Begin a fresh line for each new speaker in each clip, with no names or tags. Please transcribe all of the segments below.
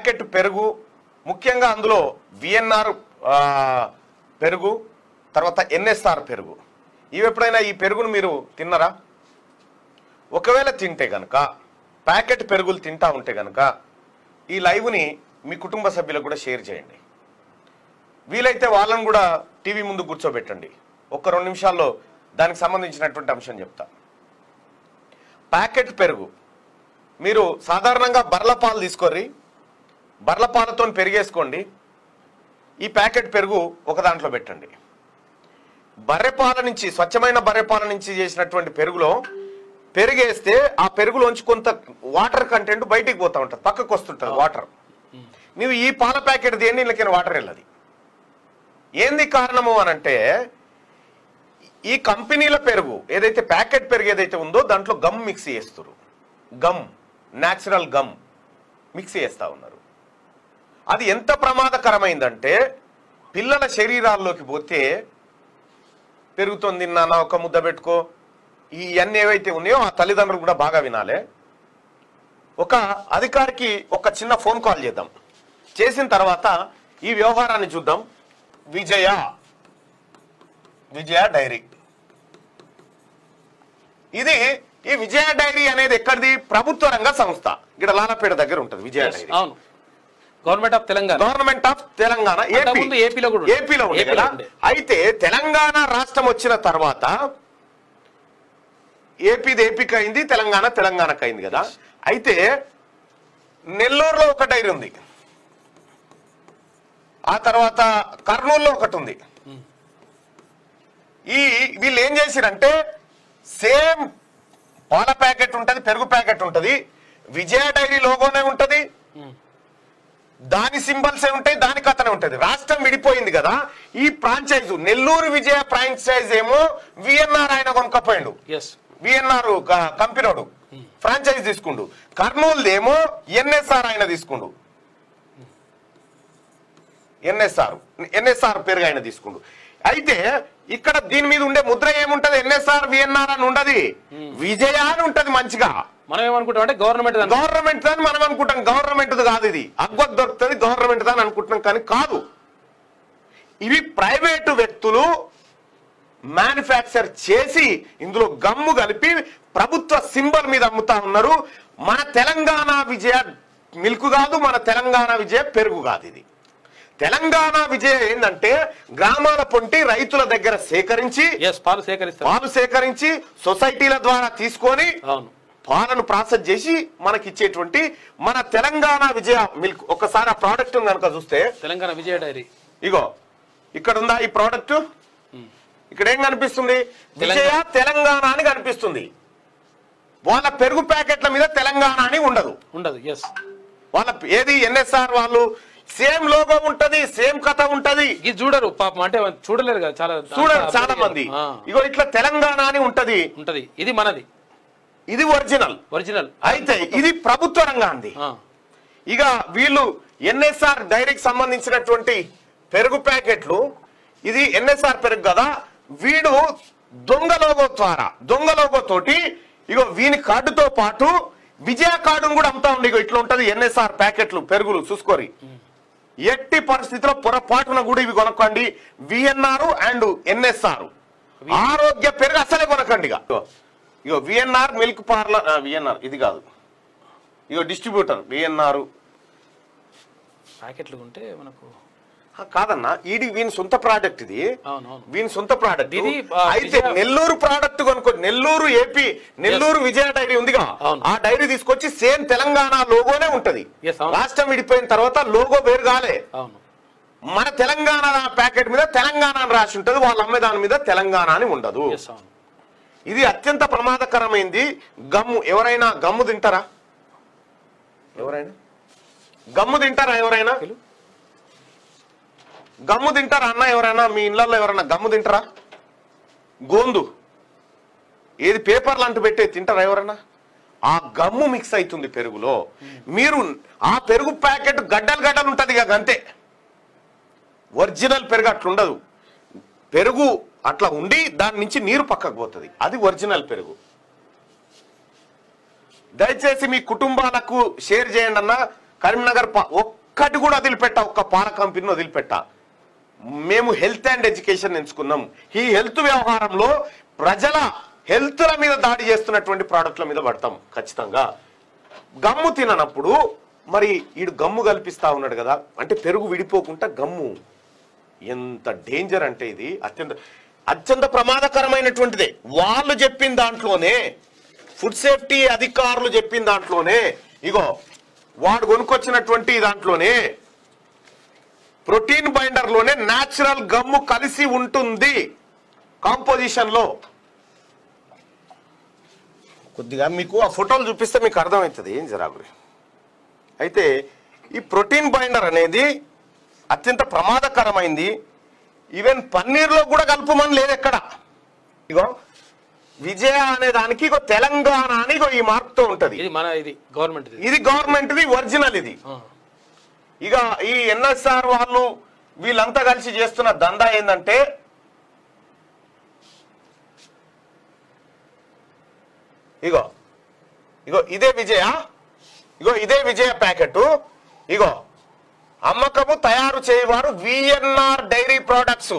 Packet పెరుగు, ముఖ్యంగా అందులో విఎన్ఆర్ పెరుగు, తర్వాత ఎన్ఎస్ఆర్ పెరుగు, ఇవి ఎప్పుడైనా ఈ పెరుగును మీరు తిన్నారా? ఒకవేళ తింటే గనక, ప్యాకెట్ పెరుగులు తింటా ఉంటే గనక ఈ లైవ్ని మీ కుటుంబ సభ్యులకు కూడా షేర్ చేయండి. వీలైతే వాళ్ళని కూడా టీవీ ముందు కూర్చోబెట్టండి. ఒక 2 నిమిషాల్లో దానికి సంబంధించినటువంటి అంశం చెప్తా. ప్యాకెట్ పెరుగు మీరు సాధారణంగా బర్ల పాలు తీసుకోర్రి, బర్ల పాలతో పెరిగేసుకోండి. ఈ ప్యాకెట్ పెరుగు ఒక దాంట్లో పెట్టండి. బర్రెపాల నుంచి, స్వచ్ఛమైన బర్రెపాల నుంచి చేసినటువంటి పెరుగులో పెరిగేస్తే ఆ పెరుగులోంచి కొంత వాటర్ కంటెంట్ బయటికి పోతా ఉంటుంది, పక్కకు వస్తుంటుంది వాటర్. నువ్వు ఈ పాల ప్యాకెట్ దేన్ని ఇళ్ళకైనా వాటర్ వెళ్ళదు. ఏంది కారణము అనంటే ఈ కంపెనీల పెరుగు ఏదైతే ప్యాకెట్ పెరుగు ఏదైతే ఉందో దాంట్లో గమ్ మిక్స్ చేస్తారు. గమ్, న్యాచురల్ గమ్ మిక్స్ చేస్తూ ఉన్నారు. అది ఎంత ప్రమాదకరమైందంటే పిల్లల శరీరాల్లోకి పోతే పెరుగుతుంది నాన్న ఒక ముద్ద పెట్టుకో, ఇవన్నీ ఏవైతే ఉన్నాయో ఆ తల్లిదండ్రులు కూడా బాగా వినాలి. ఒక అధికారికి ఒక చిన్న ఫోన్ కాల్ చేద్దాం, చేసిన తర్వాత ఈ వ్యవహారాన్ని చూద్దాం. విజయ డైరీ, ఇది ఈ విజయ డైరీ అనేది ఎక్కడిది? ప్రభుత్వ రంగ సంస్థ. ఇక్కడ లాలపేట దగ్గర ఉంటుంది విజయ డైరీ.
గవర్నమెంట్ ఆఫ్ తెలంగాణ
ఏపీలో ఉంది కదా. అయితే తెలంగాణ రాష్ట్రం వచ్చిన తర్వాత ఏపీకి అయింది, తెలంగాణకు అయింది కదా. అయితే నెల్లూరులో ఒక డైరీ ఉంది, ఆ తర్వాత కర్నూలులో ఒకటి ఉంది. వీళ్ళు ఏం చేసిరంటే సేమ్ పాల ప్యాకెట్ ఉంటది, పెరుగు ప్యాకెట్ ఉంటది, విజయ డైరీ లోగోనే ఉంటది, దాని సింబల్స్ ఉంటాయి, దాని కథనే ఉంటది. రాష్ట్రం విడిపోయింది కదా, ఈ ఫ్రాంచైజ్ నెల్లూరు విజయ ఫ్రాంచైజ్ ఏమో విఎన్ఆర్ ఆయన కొనుక్కపోయిండు, విఎన్ఆర్ కంపెనీడు ఫ్రాంచైజ్ తీసుకుండు. కర్నూలు ఏమో ఎన్ఎస్ఆర్ ఆయన తీసుకుండు, ఎన్ఎస్ఆర్ పెరుగు ఆయన తీసుకుండు. అయితే ఇక్కడ దీని మీద ఉండే ముద్ర ఏముంటది? ఎన్ఎస్ఆర్ విఎన్ఆర్ అని ఉండదు, విజయ అని ఉంటది. మంచిగా
మనం ఏమనుకుంటాం అంటే గవర్నమెంట్
అని మనం అనుకుంటాం. గవర్నమెంట్ కాదు, ఇది అగ్వత్ దొరుకుతుంది గవర్నమెంట్ అని అనుకుంటున్నాం, కానీ కాదు. ఇవి ప్రైవేటు వ్యక్తులు మ్యానుఫ్యాక్చర్ చేసి ఇందులో గమ్ము కలిపి ప్రభుత్వ సింబల్ మీద అమ్ముతా ఉన్నారు. మన తెలంగాణ విజయ మిల్క్ కాదు, మన తెలంగాణ విజయ పెరుగు కాదు. ఇది తెలంగాణ విజయ ఏంటంటే గ్రామాల పొంటి రైతుల దగ్గర పాలు సేకరించి సొసైటీల ద్వారా తీసుకొని పాలను ప్రాసెస్ చేసి మనకి ఇచ్చేటువంటి మన తెలంగాణ విజయ మిల్క్. ఒకసారి ఆ ప్రోడక్ట్ కనుక చూస్తే
తెలంగాణ విజయ డైరీ,
ఇగో ఇక్కడ ఉందా ఈ ప్రోడక్ట్, ఇక్కడ ఏం కనిపిస్తుంది? విజయ తెలంగాణ అని కనిపిస్తుంది. వాళ్ళ పెరుగు ప్యాకెట్ల మీద తెలంగాణ అని ఉండదు. వాళ్ళ ఏది ఎన్ఎస్ఆర్ వాళ్ళు సేమ్ లోగో ఉంటది, సేమ్ కథ ఉంటది.
ఇది చూడరు పాపం, అంటే చూడలేరు కదా
చాలా మంది. ఇగో ఇట్లా తెలంగాణ అని ఉంటది,
ఇది మనది,
ఇది ఒరిజినల్. అయితే ఇది ప్రభుత్వ రంగాన్ని. ఇక వీళ్ళు ఎన్ఎస్ఆర్ డైరీకి సంబంధించినటువంటి పెరుగు ప్యాకెట్లు, ఇది ఎన్ఎస్ఆర్ పెరుగు కదా, వీడు దొంగ లోగో తోటి ఇగో వీని కార్డుతో పాటు విజయ కార్డును కూడా అమ్ముతా ఉండి. ఇట్లా ఉంటది ఎన్ఎస్ఆర్ ప్యాకెట్లు పెరుగులు చూసుకోరి. ఎట్టి పరిస్థితిలో పొరపాటున కూడా ఇవి కొనకండి. విఎన్ఆర్ అండ్ ఎన్ఎస్ఆర్ ఆరోగ్య పెరుగు అసలే కొనకండి. ఇగో విఎన్ఆర్ మిల్క్ పార్లర్, విఎన్ఆర్ ఇది కాదు, ఇగో డిస్ట్రిబ్యూటర్ విఎన్ఆర్
ప్యాకెట్లు ఉంటే మనకు
కాదన్నా, ఇది వీని సొంత ప్రోడక్ట్, ఇది వీని సొంత ప్రోడక్ట్. అయితే నెల్లూరు ప్రోడక్ట్ కొనుక్కో, నెల్లూరు విజయ డైరీ ఉందిగా, ఆ డైరీ తీసుకొచ్చి సేమ్ తెలంగాణ లోగోనే ఉంటది. రాష్ట్రం విడిపోయిన తర్వాత లోగో వేరు కాలే, మన తెలంగాణ ప్యాకెట్ మీద తెలంగాణ అని రాసి ఉంటది, వాళ్ళు అమ్మే దాని మీద తెలంగాణ అని ఉండదు. ఇది అత్యంత ప్రమాదకరమైంది. గమ్ము ఎవరైనా గమ్ము తింటారా? గమ్ము తింటారా అన్న? ఎవరైనా మీ ఇళ్లలో ఎవరైనా గమ్ము తింటారా? గోందు ఏది పేపర్లు అంటూ పెట్టే తింటారా ఎవరైనా? ఆ గమ్ము మిక్స్ అవుతుంది పెరుగులో. మీరు ఆ పెరుగు ప్యాకెట్ గడ్డలు ఉంటది కదా, అంతే. ఒరిజినల్ పెరుగు అట్లుండదు. పెరుగు అట్లా ఉండి దాని నుంచి నీరు పక్కకు పోతుంది, అది ఒరిజినల్ పెరుగు. దయచేసి మీ కుటుంబాలకు షేర్ చేయండి అన్న. కరీంనగర్ ఒక్కటి కూడా వదిలిపెట్టా, ఒక్క పాల కంపెనీని వదిలిపెట్టా. మేము హెల్త్ అండ్ ఎడ్యుకేషన్ ఎంచుకున్నాం. ఈ హెల్త్ వ్యవహారంలో ప్రజల హెల్త్ల మీద దాడి చేస్తున్నటువంటి ప్రోడక్ట్ల మీద పడతాం ఖచ్చితంగా. గమ్ము తిననప్పుడు మరి ఈడు గమ్ము కల్పిస్తా ఉన్నాడు కదా, అంటే పెరుగు విడిపోకుండా గమ్ము. ఎంత డేంజర్ అంటే ఇది అత్యంత ప్రమాదకరమైనటువంటిదే. వాళ్ళు చెప్పిన దాంట్లోనే, ఫుడ్ సేఫ్టీ అధికారులు చెప్పిన దాంట్లోనే, ఇగో వాడు కొనుక్కొచ్చినటువంటి దాంట్లోనే ప్రోటీన్ బైండర్ లోనే న్యాచురల్ గమ్ము కలిసి ఉంటుంది కాంపోజిషన్ లో. కొద్దిగా మీకు ఆ ఫోటోలు చూపిస్తే మీకు అర్థమవుతుంది ఏం జరాగు. అయితే ఈ ప్రోటీన్ బైండర్ అనేది అత్యంత ప్రమాదకరమైంది. ఈవెన్ పన్నీర్లో కూడా కలుపుమని లేదు ఎక్కడ. ఇగో విజయ అనే దానికి ఇగో తెలంగాణ అని ఇగో ఈ మార్క్తో ఉంటది.
ఇది
గవర్నమెంట్ది ఒరిజినల్ ఇది. ఇక ఈ ఎన్ఎస్ఆర్ వాళ్ళు వీళ్ళంతా కలిసి చేస్తున్న దందా ఏంటంటే ఇగో ఇగో ఇదే విజయ ప్యాకెట్. ఇగో అమ్మకము తయారు చేయవారు విఎన్ఆర్ డైరీ ప్రొడక్ట్స్.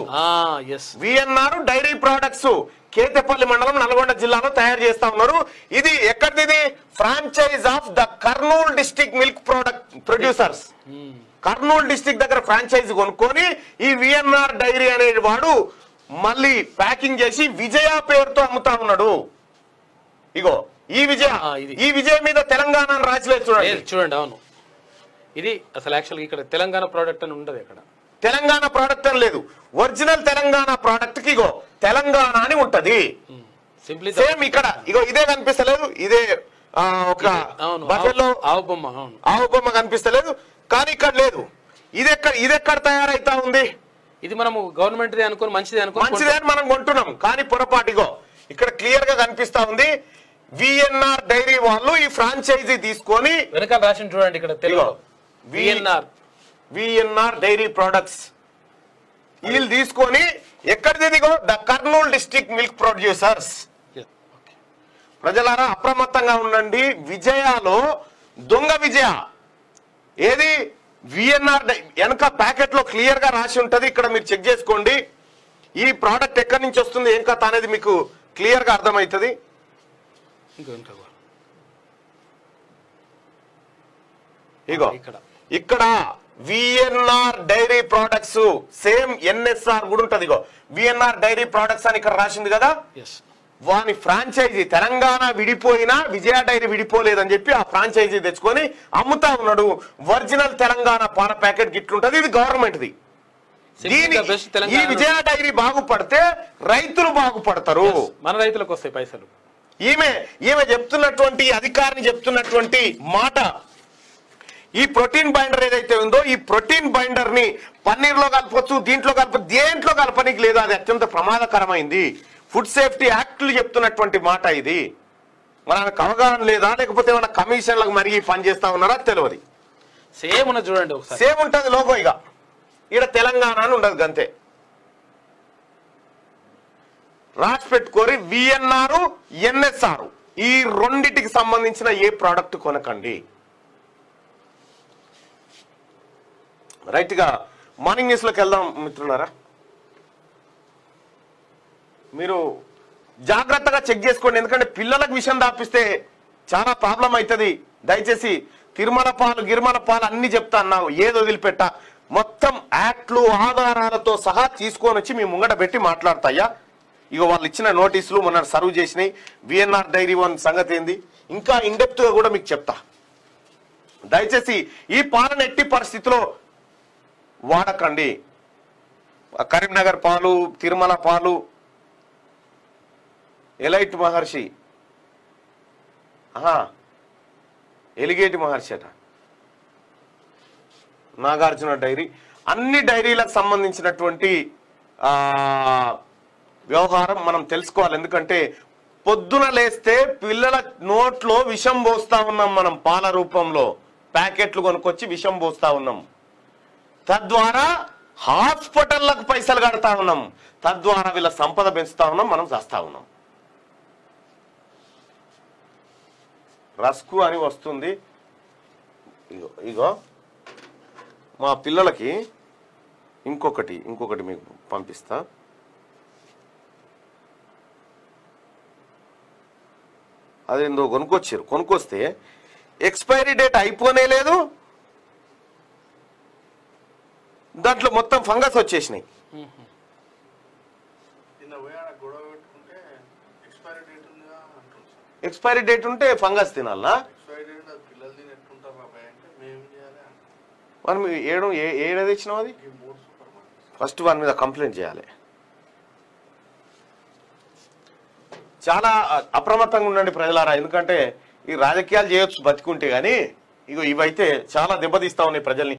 కేతేపల్లి మండలం నల్గొండ జిల్లాలో తయారు చేస్తా ఉన్నారు. ఇది ఎక్కడిది? Franchise of the Kurnool district milk producers. Kurnool district దగ్గర ఫ్రాంచైజ్ కొనుక్కొని ఈ విఎన్ఆర్ డైరీ అనే వాడు మళ్ళీ ప్యాకింగ్ చేసి విజయ పేరుతో అమ్ముతా ఉన్నాడు. ఇగో ఈ విజయ మీద తెలంగాణ రాజలేదు
చూడండి. అవును, ఇది అసలు యాక్చువల్గా ఇక్కడ తెలంగాణ ప్రోడక్ట్ అని ఉండదు. ఇక్కడ
తెలంగాణ ప్రోడక్ట్ అని లేదు. ఒరిజినల్ తెలంగాణ ప్రోడక్ట్ కి ఇగో తెలంగాణ అని ఉంటది. సేమ్ ఇక్కడ ఇగో ఇదే కనిపిస్తలేదు. ఇదే ఒక బఫెలో ఆవు బొమ్మ కనిపిస్తలేదు, కానీ ఇక్కడ లేదు. ఇది ఎక్కడ తయారైతా ఉంది?
ఇది మనము గవర్నమెంట్ అనుకుని మంచిదే
అని మనం కొంటున్నాం, కానీ పొరపాటుగో ఇక్కడ క్లియర్ గా కనిపిస్తా ఉంది. విఎన్ఆర్ డైరీ వాళ్ళు ఈ ఫ్రాంచైజీ తీసుకొని
వెనకాల రాసిన చూడండి, ఇక్కడ తెలుగు
విఎన్ఆర్ డైరీ ప్రొడక్ట్స్ వీళ్ళు తీసుకొని ఎక్కడిదిగో the Kurnool district milk producers. ప్రజలారా అప్రమత్తంగా ఉండండి. విజయాలో దొంగ విజయ ఏది విఎన్ఆర్ వెనక ప్యాకెట్ లో క్లియర్ గా రాసి ఉంటది. ఇక్కడ మీరు చెక్ చేసుకోండి. ఈ ప్రోడక్ట్ ఎక్కడి నుంచి వస్తుంది ఏం కథ అనేది మీకు క్లియర్ గా అర్థమవుతుంది. ఇగో ఇక్కడ VNR dairy products same NSR కూడా ఉంటది. ఇగో విఎన్ఆర్ డైరీ ప్రొడక్ట్స్ అని ఇక్కడ రాసింది కదా. వాని ఫ్రాంచైజీ తెలంగాణ విడిపోయినా విజయ డైరీ విడిపోలేదని చెప్పి ఆ ఫ్రాంచైజీ తెచ్చుకొని అమ్ముతా ఉన్నాడు. ఒరిజినల్ తెలంగాణ పాల ప్యాకెట్ గిట్లుంటది. ఇది గవర్నమెంట్ది. ఈ విజయ డైరీ బాగుపడితే రైతులు బాగుపడతారు,
మన రైతులకు వస్తాయి పైసలు.
ఈమె చెప్తున్నటువంటి అధికారిని చెప్తున్నటువంటి మాట, ఈ ప్రోటీన్ బైండర్ ఏదైతే ఉందో ఈ ప్రోటీన్ బైండర్ ని పన్నీర్లో కలపచ్చు, దీంట్లో కలపచ్చు, దేంట్లో కలపనికి లేదు. అది అత్యంత ప్రమాదకరమైంది. ఫుడ్ సేఫ్టీ యాక్ట్లు చెప్తున్నటువంటి మాట ఇది. మనకు అవగాహన లేదా, లేకపోతే ఏమైనా కమిషన్లకు మరిగి పనిచేస్తా ఉన్నారా తెలియదు.
సేమ్ ఉన్నది చూడండి,
సేమ్ ఉంటుంది లోగో. ఇక ఇక్కడ తెలంగాణ అని ఉండదు గంతే. రాసి పెట్టుకోరి విఎన్ఆర్ ఎన్ఎస్ఆర్ ఈ రెండిటికి సంబంధించిన ఏ ప్రోడక్ట్ కొనకండి. రైట్ గా మార్నింగ్ న్యూస్ లోకి వెళ్దాం మిత్రులారా. మీరు జాగ్రత్తగా చెక్ చేసుకోండి, ఎందుకంటే పిల్లలకు విషయం దాపిస్తే చాలా ప్రాబ్లం అవుతుంది. దయచేసి తిరుమల పాలు అన్ని చెప్తా అన్నావు, ఏది వదిలిపెట్టా మొత్తం యాక్ట్లు ఆధారాలతో సహా తీసుకొని వచ్చి మీ ముంగట పెట్టి మాట్లాడతాయా. ఇక వాళ్ళు ఇచ్చిన నోటీసులు మొన్న సర్వ్ చేసినాయి. విఎన్ఆర్ డైరీ వన్ సంగతి ఏంది ఇంకా ఇన్డెప్త్ గా కూడా మీకు చెప్తా. దయచేసి ఈ పాలన ఎట్టి పరిస్థితిలో వాడకండి. కరీంనగర్ పాలు, తిరుమల పాలు, ఎలైట్ మహర్షి, ఎలిగేటి మహర్షి అట, నాగార్జున డైరీ, అన్ని డైరీలకు సంబంధించినటువంటి వ్యవహారం మనం తెలుసుకోవాలి. ఎందుకంటే పొద్దున లేస్తే పిల్లల నోట్లో విషం పోస్తా ఉన్నాం మనం, పాల రూపంలో ప్యాకెట్లు కొనుక్కొచ్చి విషం పోస్తా ఉన్నాం. తద్వారా హాస్పిటళ్లకు పైసలు కడతా ఉన్నాం, తద్వారా వీళ్ళ సంపద పెంచుతా ఉన్నాం, మనం చేస్తా ఉన్నాం. రస్కు అని వస్తుంది, ఇగో ఇగో మా పిల్లలకి ఇంకొకటి మీకు పంపిస్తా. అదేందో కొనుక్కొస్తే ఎక్స్పైరీ డేట్ అయిపోనే లేదు, దాంట్లో మొత్తం ఫంగస్ వచ్చేసినాయి. ఎక్స్పైరీ డేట్ ఉంటే ఫంగస్ తినాలా? మనం ఏడాది ఇచ్చినాం అది? ఫస్ట్ వాని మీద కంప్లైంట్ చేయాలి. చాలా అప్రమత్తంగా ఉండండి ప్రజలారా, ఎందుకంటే ఈ రాజకీయాలు చేయొచ్చు బతికుంటే, కానీ ఇగో ఇవైతే చాలా దెబ్బతీస్తా ఉన్నాయి ప్రజల్ని.